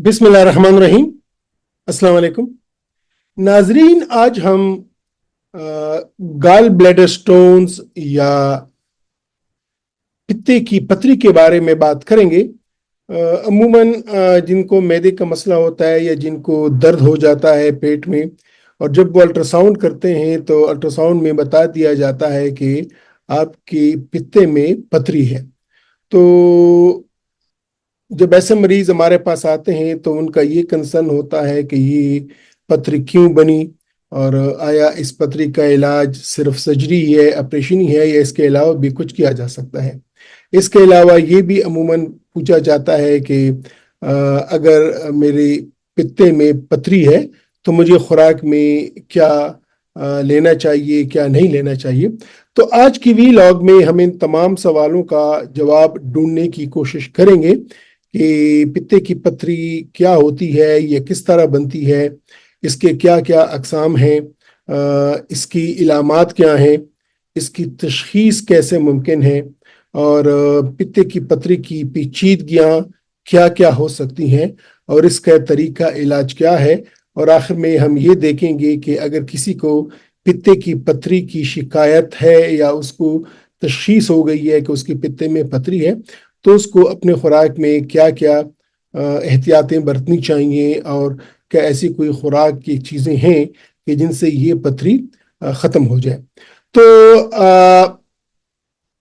बिस्मिल्लाहिर्रहमानिर्रहीम। अस्सलाम वालेकुम नाजरीन। आज हम गाल ब्लैडर स्टोन्स या पित्ते की पथरी के बारे में बात करेंगे। अमूमन जिनको मैदे का मसला होता है या जिनको दर्द हो जाता है पेट में, और जब वो अल्ट्रासाउंड करते हैं तो अल्ट्रासाउंड में बता दिया जाता है कि आपकी पित्ते में पथरी है। तो जब ऐसे मरीज हमारे पास आते हैं तो उनका ये कंसर्न होता है कि ये पथरी क्यों बनी, और आया इस पथरी का इलाज सिर्फ सर्जरी ही है, ऑपरेशन ही है, या इसके अलावा भी कुछ किया जा सकता है। इसके अलावा ये भी अमूमन पूछा जाता है कि अगर मेरे पित्ते में पथरी है तो मुझे खुराक में क्या लेना चाहिए, क्या नहीं लेना चाहिए। तो आज की वीलॉग में हम इन तमाम सवालों का जवाब ढूंढने की कोशिश करेंगे कि पित्ते की पथरी क्या होती है, ये किस तरह बनती है, इसके क्या क्या अक़साम हैं, इसकी इलामात क्या हैं, इसकी तशख़ीस कैसे मुमकिन है, और पित्ते की पथरी की पेचीदगियाँ क्या क्या हो सकती हैं, और इसका तरीका इलाज क्या है। और आखिर में हम ये देखेंगे कि अगर किसी को पित्ते की पथरी की शिकायत है या उसको तशख़ीस हो गई है कि उसकी पित्ते में पथरी है, तो उसको अपने खुराक में क्या क्या एहतियातें बरतनी चाहिए, और क्या ऐसी कोई खुराक की चीज़ें हैं कि जिनसे ये पथरी ख़त्म हो जाए। तो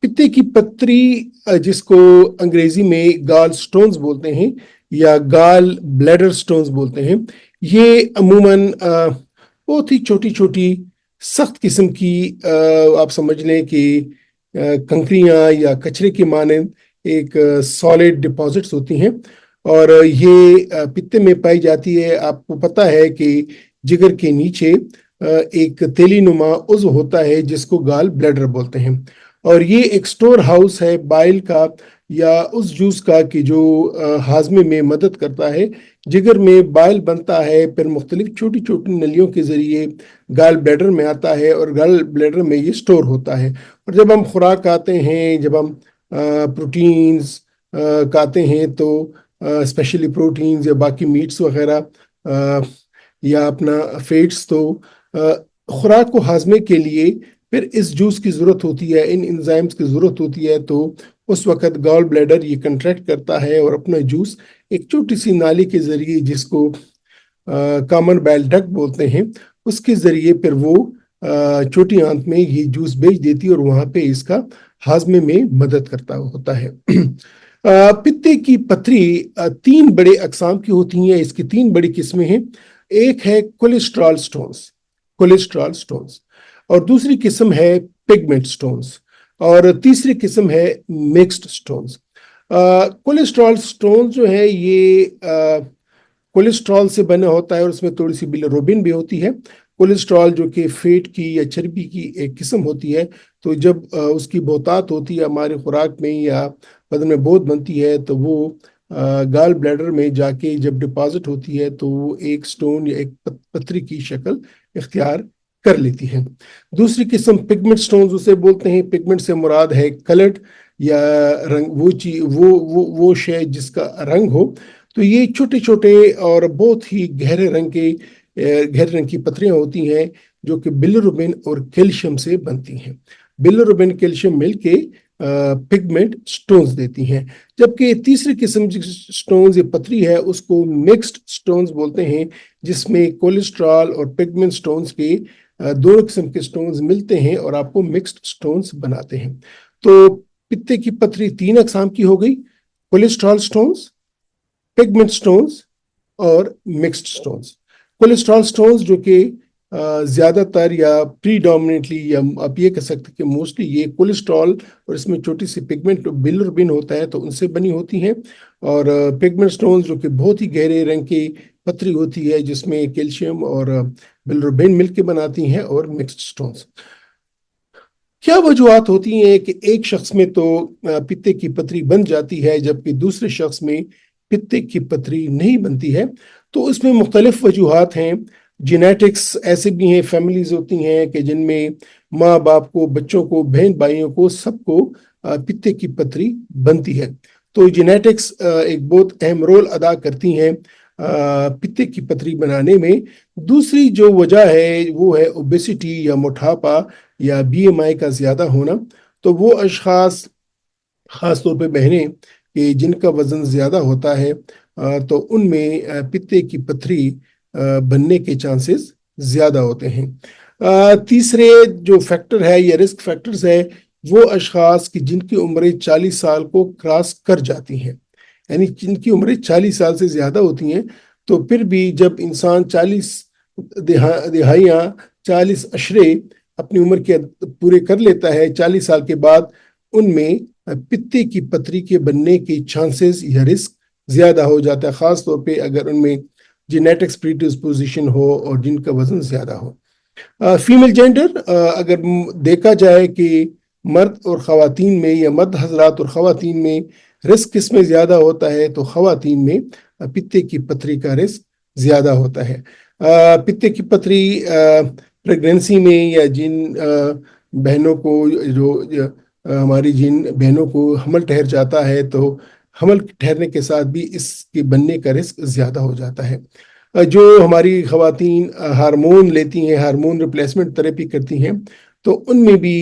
पित्ते की पथरी, जिसको अंग्रेजी में गाल स्टोन्स बोलते हैं या गाल ब्लैडर स्टोन्स बोलते हैं, ये अमूमन बहुत ही छोटी छोटी सख्त किस्म की, आप समझ लें कि कंकरियाँ या कचरे की मानंद एक सॉलिड डिपॉजिट्स होती हैं, और ये पित्ते में पाई जाती है। आपको पता है कि जिगर के नीचे एक तेली नुमा उज़्व होता है जिसको गाल ब्लैडर बोलते हैं, और ये एक स्टोर हाउस है बाइल का या उस जूस का कि जो हाजमे में मदद करता है। जिगर में बाइल बनता है, फिर मुख्तलिफ छोटी छोटी नलियों के ज़रिए गाल ब्लैडर में आता है, और गाल ब्लैडर में ये स्टोर होता है। और जब हम खुराक खाते हैं, जब हम प्रोटीन्स खाते हैं, तो स्पेशली प्रोटीन्स या बाकी मीट्स वगैरह या अपना फैट्स, तो खुराक को हाजमे के लिए फिर इस जूस की ज़रूरत होती है, इन एंजाइम्स की ज़रूरत होती है। तो उस वक़्त गॉल ब्लैडर ये कंट्रैक्ट करता है और अपना जूस एक छोटी सी नाली के ज़रिए, जिसको कॉमन बाइल डक्ट बोलते हैं, उसके ज़रिए फिर वो छोटी आंत में ये जूस भेज देती है और वहाँ पे इसका हाजमे में मदद करता होता है। पित्ते की पथरी तीन बड़े अक़साम की होती हैं। इसकी तीन बड़ी किस्में हैं। एक है कोलेस्ट्रॉल स्टोन्स, और दूसरी किस्म है पिगमेंट स्टोन्स, और तीसरी किस्म है मिक्स्ड स्टोन्स। कोलेस्ट्रॉल स्टोन्स जो है ये कोलेस्ट्रॉल से बना होता है, और उसमें थोड़ी सी बिलिरुबिन भी होती है। कोलेस्ट्रॉल जो कि फैट की या चर्बी की एक किस्म होती है, तो जब उसकी बहुतात होती है हमारे खुराक में या बदन में बहुत बनती है, तो वो गाल ब्लैडर में जाके जब डिपॉजिट होती है तो वो एक स्टोन या एक पथरी की शक्ल इख्तियार कर लेती है। दूसरी किस्म पिगमेंट स्टोन्स उसे बोलते हैं। पिगमेंट से मुराद है कलर्ड या रंग, वो चीज वो शय जिसका रंग हो। तो ये छोटे छोटे और बहुत ही गहरे रंग की पथरियां होती हैं जो कि बिलिरुबिन और कैल्शियम से बनती हैं। बिलिरुबिन कैल्शियम मिलके पिगमेंट स्टोन्स देती हैं। जबकि तीसरी किस्म स्टोन्स या पथरी है उसको मिक्स्ड स्टोन्स बोलते हैं, जिसमें कोलेस्ट्रॉल और पिगमेंट स्टोन्स के दोनों किस्म के स्टोन्स मिलते हैं और आपको मिक्स्ड स्टोन्स बनाते हैं। तो पित्ते की पथरी तीन अक़साम की हो गई: कोलेस्ट्रॉल स्टोन्स, पिगमेंट स्टोन्स और मिक्स्ड स्टोन्स। कोलेस्ट्रॉल स्टोन्स जो कि ज़्यादातर या प्रीडोमिनेटली, या आप ये कह सकते हैं कि मोस्टली ये कोलेस्ट्रॉल और इसमें छोटी सी पिगमेंट बिलिरुबिन होता है तो उनसे बनी होती हैं। और पिगमेंट स्टोन्स जो कि बहुत ही गहरे रंग की पथरी होती है जिसमें कैल्शियम और बिलिरुबिन मिलके बनाती हैं। और मिक्स्ड स्टोन्स, क्या वजूहत होती हैं कि एक शख्स में तो पित्ते की पथरी बन जाती है जबकि दूसरे शख्स में पित्ते की पथरी नहीं बनती है? तो इसमें मुख्तलिफ वजूहत हैं। जेनेटिक्स ऐसे भी हैं, फैमिलीज होती हैं कि जिनमें माँ बाप को, बच्चों को, बहन भाइयों को, सबको पित्ते की पथरी बनती है। तो जेनेटिक्स एक बहुत अहम रोल अदा करती हैं पित्ते की पथरी बनाने में। दूसरी जो वजह है वो है ओबेसिटी या मोटापा या बीएमआई का ज्यादा होना। तो वो अशखास, खास तौर पे बहनें कि जिनका वजन ज्यादा होता है, तो उनमें पित्ते की पथरी बनने के चांसेस ज्यादा होते हैं। तीसरे जो फैक्टर है या रिस्क फैक्टर्स है, वो अशखास की जिनकी उम्रें 40 साल को क्रॉस कर जाती हैं, यानी जिनकी उम्रें 40 साल से ज्यादा होती हैं। तो फिर भी जब इंसान 40 दिहाइयाँ, 40 अशरे अपनी उम्र के पूरे कर लेता है, 40 साल के बाद उनमें पित्ते की पथरी के बनने के चांसेस या रिस्क ज्यादा हो जाता है, खास तौर पे अगर उनमें जेनेटिक्स प्रीडिस्पोजिशन हो और जिनका वजन ज्यादा हो। फीमेल जेंडर, अगर देखा जाए कि मर्द और ख़वातीन में या मर्द हजरात और ख़वातीन में रिस्क किस में ज़्यादा होता है, तो ख़वातीन में पित्ते की पथरी का रिस्क ज़्यादा होता है। पित्ते की पथरी प्रेगनेंसी में या जिन बहनों को हमारी जिन बहनों को हमल ठहर जाता है, तो हमल ठहरने के साथ भी इसके बनने का रिस्क ज़्यादा हो जाता है। जो हमारी ख़वातीन हार्मोन लेती हैं, हार्मोन रिप्लेसमेंट थेरेपी करती हैं, तो उनमें भी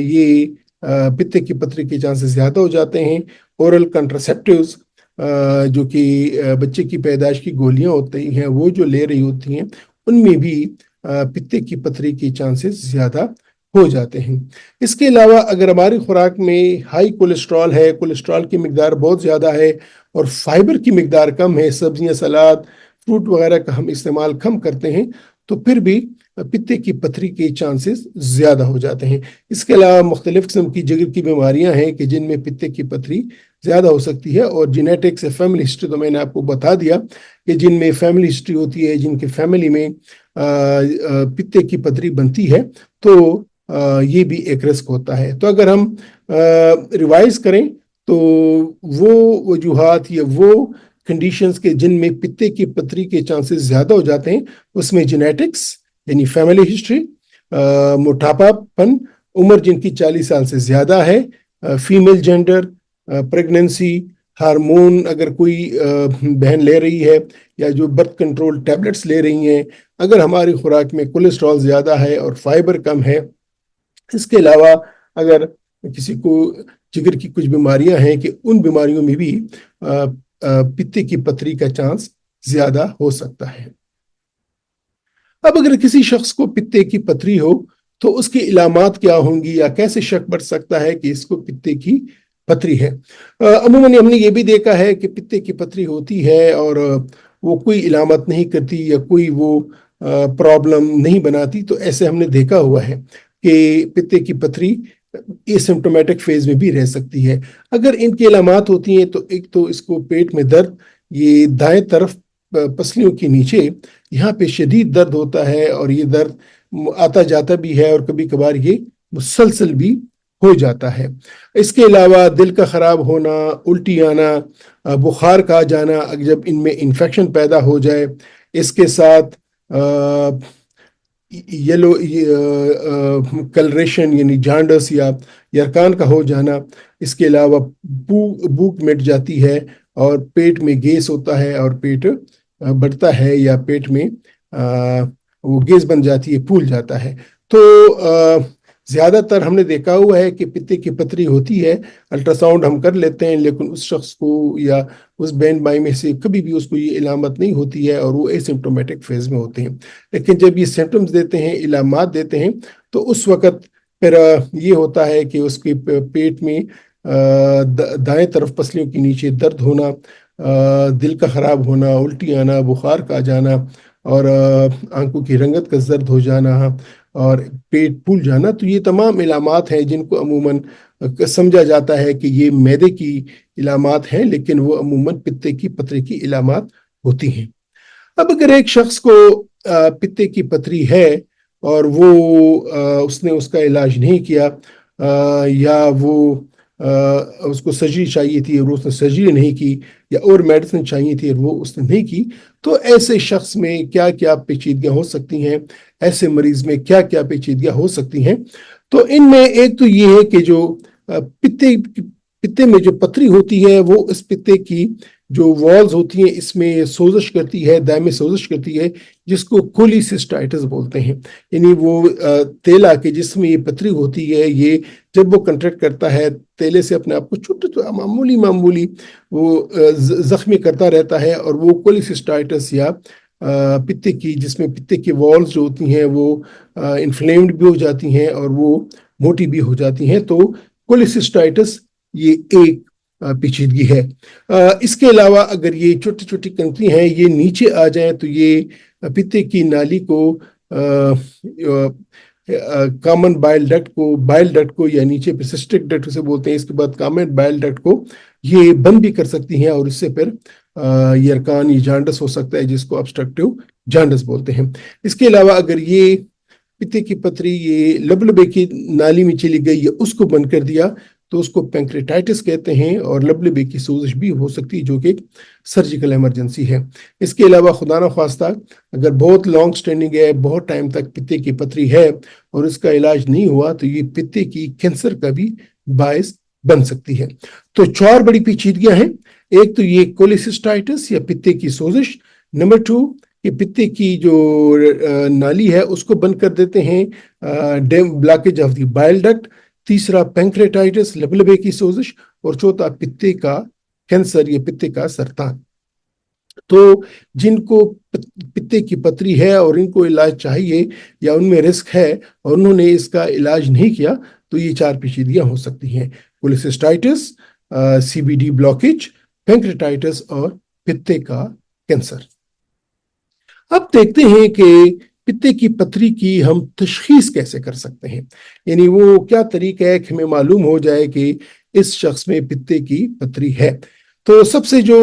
ये पित्ते की पथरी के चांसेस ज़्यादा हो जाते हैं। ओरल कंट्रासेप्टिव्स, जो कि बच्चे की पैदाइश की गोलियां होती हैं, वो जो ले रही होती हैं, उनमें भी पित्ते की पथरी के चांसेस ज़्यादा हो जाते हैं। इसके अलावा अगर हमारी खुराक में हाई कोलेस्ट्रॉल है, कोलेस्ट्रॉल की मिकदार बहुत ज़्यादा है और फाइबर की मिकदार कम है, सब्जियां, सलाद, फ्रूट वगैरह का हम इस्तेमाल कम करते हैं, तो फिर भी पित्ते की पथरी के चांसेस ज़्यादा हो जाते हैं। इसके अलावा मुख्तलिफ किस्म की जिगर की बीमारियां हैं कि जिनमें पित्ते की पथरी ज़्यादा हो सकती है। और जेनेटिक्स या फैमिली हिस्ट्री तो मैंने आपको बता दिया कि जिनमें फैमिली हिस्ट्री होती है, जिनके फैमिली में पित्ते की पथरी बनती है, तो ये भी एक रिस्क होता है। तो अगर हम रिवाइज करें तो वो वजूहात या वो कंडीशंस के जिनमें पित्ते की पथरी के चांसेस ज़्यादा हो जाते हैं, उसमें जेनेटिक्स यानी फैमिली हिस्ट्री, मोटापापन, उम्र जिनकी 40 साल से ज़्यादा है, फीमेल जेंडर, प्रेगनेंसी, हार्मोन अगर कोई बहन ले रही है या जो बर्थ कंट्रोल टैबलेट्स ले रही हैं, अगर हमारी खुराक में कोलेस्ट्रॉल ज़्यादा है और फाइबर कम है। इसके अलावा अगर किसी को जिगर की कुछ बीमारियां हैं कि उन बीमारियों में भी पित्ते की पथरी का चांस ज्यादा हो सकता है। अब अगर किसी शख्स को पित्ते की पथरी हो तो उसकी इलामात क्या होंगी या कैसे शक बढ़ सकता है कि इसको पित्ते की पथरी है। अमूमन हमने ये भी देखा है कि पित्ते की पथरी होती है और वो कोई इलामत नहीं करती या कोई वो प्रॉब्लम नहीं बनाती। तो ऐसे हमने देखा हुआ है कि पित्ते की पथरी एसिम्प्टोमेटिक फेज में भी रह सकती है। अगर इनकी इलामात होती हैं तो एक तो इसको पेट में दर्द, ये दाएं तरफ पसलियों के नीचे यहाँ पे शदीद दर्द होता है और ये दर्द आता जाता भी है और कभी कभार ये मुसलसल भी हो जाता है। इसके अलावा दिल का खराब होना, उल्टी आना, बुखार का आ जाना जब इनमें इन्फेक्शन पैदा हो जाए, इसके साथ येलो कलरेशन यानी जांडस या यरकान का हो जाना, इसके अलावा भूख मिट जाती है और पेट में गैस होता है और पेट बढ़ता है या पेट में वो गैस बन जाती है, फूल जाता है। तो ज़्यादातर हमने देखा हुआ है कि पित्ते की पथरी होती है, अल्ट्रासाउंड हम कर लेते हैं, लेकिन उस शख्स को या उस बहन भाई में से कभी भी उसको ये इलामत नहीं होती है और वो एसिम्प्टोमेटिक फेज में होते हैं। लेकिन जब ये सिम्टम्स देते हैं, इलामात देते हैं, तो उस वक़्त फिर ये होता है कि उसके पेट में दाएं तरफ पसलियों के नीचे दर्द होना, दिल का ख़राब होना, उल्टी आना, बुखार का आ जाना और आंखों की रंगत का जर्द हो जाना और पेट फूल जाना। तो ये तमाम इलामात हैं जिनको अमूमन समझा जाता है कि ये मैदे की इलामात हैं, लेकिन वो अमूमन पित्ते की पथरी की इलामात होती हैं। अब अगर एक शख्स को पित्ते की पथरी है और वो उसने उसका इलाज नहीं किया या वो उसको सर्जरी चाहिए थी और उसने सर्जरी नहीं की या और मेडिसिन चाहिए थी और वो उसने नहीं की, तो ऐसे शख्स में क्या क्या पेचीदगियां हो सकती हैं, ऐसे मरीज में क्या क्या पेचीदगियां हो सकती हैं। तो इनमें एक तो ये है कि जो पित्ते में जो पथरी होती है वो इस पित्ते की जो वॉल्स होती हैं इसमें सोजिश करती है, दाएं में सोजिश करती है, जिसको कोलिसिस्टाइटिस बोलते हैं। यानी वो तेला के जिसमें ये पथरी होती है, ये जब वो कंट्रैक्ट करता है तेले से अपने आप को छोटे मामूली मामूली वो जख्मी करता रहता है, और वो कोलिसिस्टाइटिस या पित्ते की, जिसमें पित्ते की वॉल्स जो होती हैं वो इन्फ्लेम्ड भी हो जाती हैं और वो मोटी भी हो जाती हैं। तो कोलिसिस्टाइटिस ये एक पेचीदगी है। इसके अलावा अगर ये छोटी छोटी कंकरी हैं ये नीचे आ जाएं तो ये पित्ते की नाली को कॉमन बाइल डक्ट को या नीचे पेसिस्टिक डक्ट से बोलते हैं, इसके बाद कॉमन बाइल डक्ट को ये बंद भी कर सकती हैं, और इससे फिर यरकान या जांडस हो सकता है, जिसको ऑब्स्ट्रक्टिव जांडस बोलते हैं। इसके अलावा अगर ये पित्ते की पथरी ये लबलबे की नाली में चली गई या उसको बंद कर दिया तो उसको पैंक्रेटाइटिस कहते हैं, और लबलबे की सोजिश भी हो सकती है, जो कि सर्जिकल इमरजेंसी है। इसके अलावा खुदा न ख्वास्ता अगर बहुत लॉन्ग स्टैंडिंग है, बहुत टाइम तक पित्ते की पथरी है और इसका इलाज नहीं हुआ, तो ये पित्ते की कैंसर का भी बायस बन सकती है। तो 4 बड़ी पेचीदगियां हैं। एक तो ये कोलिसिस्टाइटिस या पित्ते की सोजिश, नंबर 2 ये पित्ते की जो नाली है उसको बंद कर देते हैं, blockage of the bile duct, तीसरा पैंक्रेटाइटिस लबलबे की सोजिश, और चौथा पित्ते का कैंसर या पित्ते का सरतान। तो जिनको पित्ते की पथरी है और इनको इलाज चाहिए या उनमें रिस्क है और उन्होंने इसका इलाज नहीं किया, तो ये 4 पेचीदगियां हो सकती हैं: कोलिसिस्टाइटिस, सीबीडी ब्लॉकेज, पैंक्रेटाइटिस और पित्ते का कैंसर। अब देखते हैं कि पित्ते की पथरी की हम तशखीस कैसे कर सकते हैं, यानी वो क्या तरीका है कि हमें मालूम हो जाए कि इस शख्स में पित्ते की पथरी है। तो सबसे जो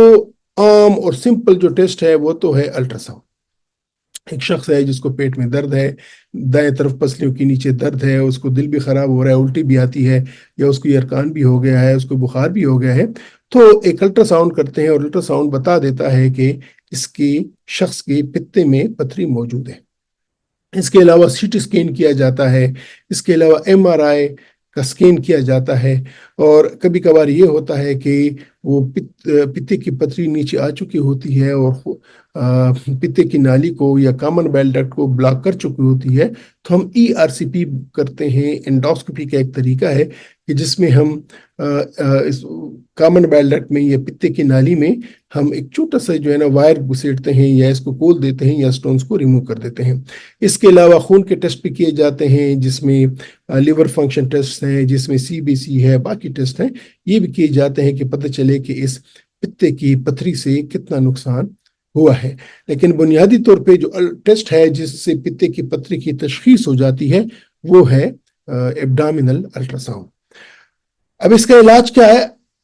आम और सिंपल जो टेस्ट है वो तो है अल्ट्रासाउंड। एक शख्स है जिसको पेट में दर्द है, दाएं तरफ पसलियों के नीचे दर्द है, उसको दिल भी खराब हो रहा है, उल्टी भी आती है, या उसको यरकान भी हो गया है, उसको बुखार भी हो गया है, तो एक अल्ट्रासाउंड करते हैं और अल्ट्रासाउंड बता देता है कि इसके शख्स के पित्ते में पथरी मौजूद है। इसके अलावा सीटी स्कैन किया जाता है, इसके अलावा एमआरआई का स्कैन किया जाता है, और कभी कभार ये होता है कि वो पित्ते की पथरी नीचे आ चुकी होती है और पित्ते की नाली को या कॉमन बाइल डक्ट को ब्लॉक कर चुकी होती है, तो हम ERCP करते हैं। एंडोस्कोपी का एक तरीका है कि जिसमें हम इस कॉमन बाइल डक्ट में या पित्ते की नाली में हम एक छोटा सा जो है ना वायर घुसेड़ते हैं या इसको खोल देते हैं या स्टोन्स को रिमूव कर देते हैं। इसके अलावा खून के टेस्ट भी किए जाते हैं, जिसमें लिवर फंक्शन टेस्ट हैं, जिसमें CBC है, बाकी टेस्ट हैं, ये भी किए जाते हैं कि पता चले कि इस पित्ते की पथरी से कितना नुकसान हुआ है। लेकिन बुनियादी तौर पे जो टेस्ट है जिससे पित्ते की पथरी की तशखीस हो जाती है वो है एब्डोमिनल अल्ट्रासाउंड। अब इसका इलाज क्या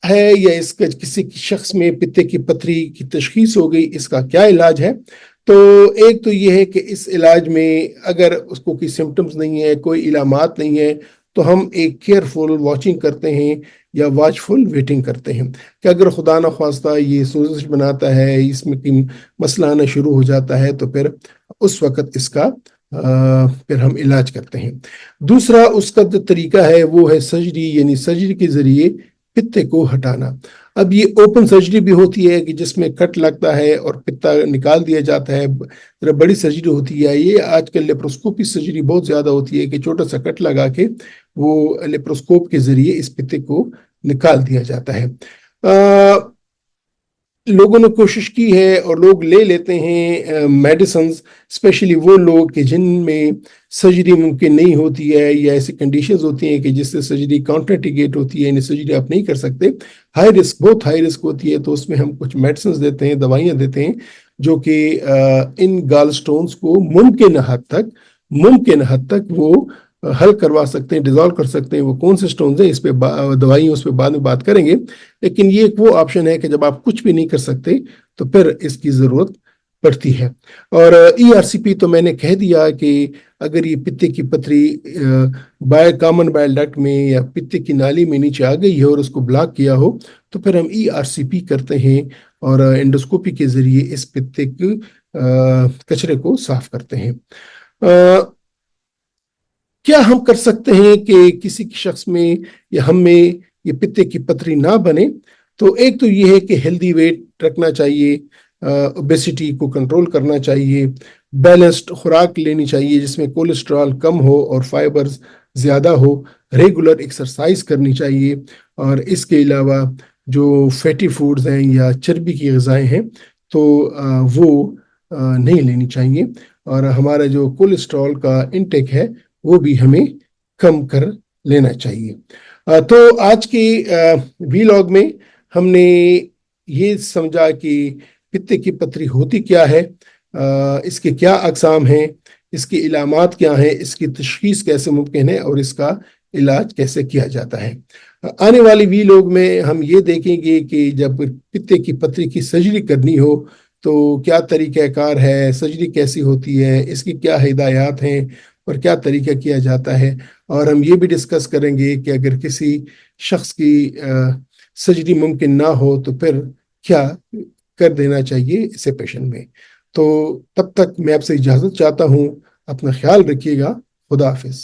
है या इसका किसी शख्स में पित्ते की पथरी की तशखीस हो गई, इसका क्या इलाज है? तो एक तो ये है कि इस इलाज में अगर उसको कोई सिम्टम्स नहीं है, कोई इलामात नहीं है, तो हम एक केयरफुल वॉचिंग करते हैं या वॉचफुल वेटिंग करते हैं कि अगर खुदा न ख्वास्ता ये सोजिश बनाता है, इसमें कोई मसला आना शुरू हो जाता है, तो फिर उस वक़्त इसका फिर हम इलाज करते हैं। दूसरा उसका जो तरीका है वो है सर्जरी, यानी सर्जरी के जरिए पित्ते को हटाना। अब ये ओपन सर्जरी भी होती है कि जिसमें कट लगता है और पित्ता निकाल दिया जाता है, जरा बड़ी सर्जरी होती है। ये आजकल लेप्रोस्कोपी सर्जरी बहुत ज्यादा होती है कि छोटा सा कट लगा के वो लेप्रोस्कोप के जरिए इस पित्ते को निकाल दिया जाता है। लोगों ने कोशिश की है और लोग ले लेते हैं मेडिसिन, स्पेशली वो लोग कि जिनमें सर्जरी मुमकिन नहीं होती है या ऐसी कंडीशंस होती हैं कि जिससे सर्जरी कॉन्ट्राइंडिकेट होती है, यानी सर्जरी आप नहीं कर सकते, हाई रिस्क, बहुत हाई रिस्क होती है, तो उसमें हम कुछ मेडिसिन देते हैं, दवाइयाँ देते हैं जो कि इन गॉल स्टोन्स को मुमकिन हद तक वो हल करवा सकते हैं, डिजॉल्व कर सकते हैं। वो कौन से स्टोन्स हैं इस पे दवाई उस पे बाद में बात करेंगे, लेकिन ये एक वो ऑप्शन है कि जब आप कुछ भी नहीं कर सकते तो फिर इसकी जरूरत पड़ती है। और ERCP तो मैंने कह दिया कि अगर ये पित्ते की पथरी कॉमन बाइल डक्ट में या पित्ते की नाली में नीचे आ गई है और उसको ब्लॉक किया हो, तो फिर हम ERCP करते हैं और एंडोस्कोपी के जरिए इस पित्ते के कचरे को साफ करते हैं। क्या हम कर सकते हैं कि किसी शख्स में या हम में ये पित्ते की पथरी ना बने? तो एक तो ये है कि हेल्दी वेट رکھنا چاہیے، اوبیسٹی کو کنٹرول کرنا چاہیے، بیلنسڈ خوراک لینی چاہیے جس میں کولیسٹرول کم ہو اور فائبرز زیادہ ہو، ریگولر ایکسرسائز کرنی چاہیے، اور اس کے علاوہ جو فیٹی فوڈز ہیں یا چربی کی غذائیں ہیں تو وہ نہیں لینی چاہیے، اور ہمارا جو کولیسٹرول کا انٹیک ہے وہ بھی ہمیں کم کر لینا چاہیے۔ تو آج کی ویلاگ میں ہم نے یہ سمجھا کہ پتے کی پتھری ہوتی کیا ہے، اس کے کیا اقسام ہیں، اس کی علامات کیا ہیں، اس کی تشخیص کیسے ممکن ہے، اور اس کا علاج کیسے کیا جاتا ہے۔ آنے والی ویلاگ میں ہم یہ دیکھیں گے کہ جب پتے کی پتھری کی سرجری کرنی ہو تو کیا طریقہ کار ہے، سرجری کیسی ہوتی ہے، اس کی کیا ہدایات ہیں اور کیا طریقہ کیا جاتا ہے، اور ہم یہ بھی ڈسکس کریں گے کہ اگر کسی شخص کی سرجری ممکن نہ ہو تو پھر کیا کر دینا چاہیے اسے پیشنٹ میں۔ تو تب تک میں آپ سے اجازت چاہتا ہوں، اپنا خیال رکھیے گا، خدا حافظ۔